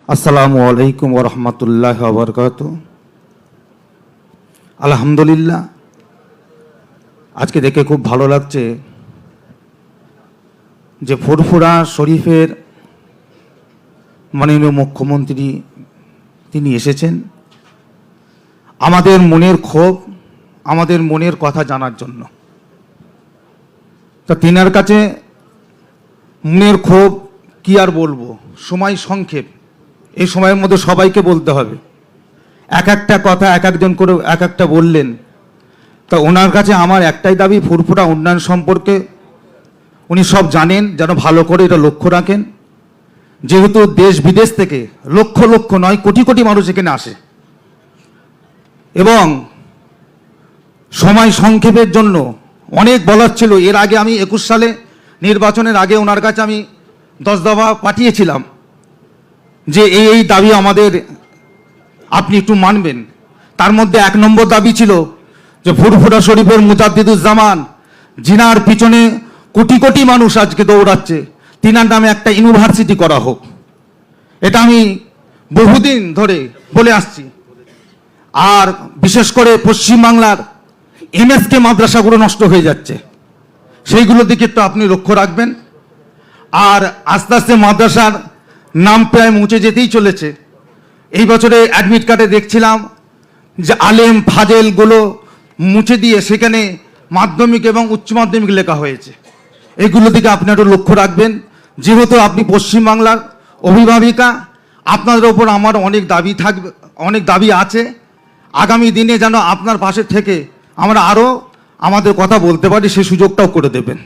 আসসালামু আলাইকুম ওয়া রাহমাতুল্লাহি ওয়া বারাকাতুহু। আলহামদুলিল্লাহ, আজকে দেখে খুব ভালো লাগছে যে ফুরফুরা শরীফের মাননীয় মুখ্যমন্ত্রী তিনি এসেছেন আমাদের মনের ক্ষোভ, আমাদের মনের কথা জানার জন্য। তা তিনার কাছে মনের ক্ষোভ কি আর বলবো, সময় সংক্ষেপ, এই সময়ের মধ্যে সবাইকে বলতে হবে। এক একটা কথা এক একজন করে এক একটা বললেন। তা ওনার কাছে আমার একটাই দাবি, ফুরফুরা উন্নয়ন সম্পর্কে উনি সব জানেন, যেন ভালো করে এটা লক্ষ্য রাখেন। যেহেতু দেশ বিদেশ থেকে লক্ষ লক্ষ নয় কোটি কোটি মানুষ এখানে আসে, এবং সময় সংক্ষেপের জন্য অনেক বলার ছিল। এর আগে আমি 21 সালে নির্বাচনের আগে ওনার কাছে আমি 10 দফা পাঠিয়েছিলাম যে এই দাবি আমাদের আপনি একটু মানবেন। তার মধ্যে 1 নম্বর দাবি ছিল যে ফুরফুরা শরীফের মুজাদ্দিদুজ্জামান, জিনার পিছনে কোটি কোটি মানুষ আজকে দৌড়াচ্ছে, তিনার নামে একটা ইউনিভার্সিটি করা হোক। এটা আমি বহুদিন ধরে বলে আসছি। আর বিশেষ করে পশ্চিমবাংলার এমএসকে মাদ্রাসাগুলো নষ্ট হয়ে যাচ্ছে, সেইগুলোর দিকে একটু আপনি লক্ষ্য রাখবেন। আর আস্তে আস্তে মাদ্রাসার নাম প্রায় মুছে যেতেই চলেছে। এই বছরে অ্যাডমিট কার্ডে দেখছিলাম যে আলেম ফাজেলগুলো মুছে দিয়ে সেখানে মাধ্যমিক এবং উচ্চ মাধ্যমিক লেখা হয়েছে। এগুলো দিকে আপনি একটু লক্ষ্য রাখবেন। যেহেতু আপনি পশ্চিমবাংলার অভিভাবিকা, আপনাদের ওপর আমার অনেক দাবি থাকবে, অনেক দাবি আছে। আগামী দিনে যেন আপনার পাশে থেকে আমরা আরও আমাদের কথা বলতে পারি, সেই সুযোগটাও করে দেবেন।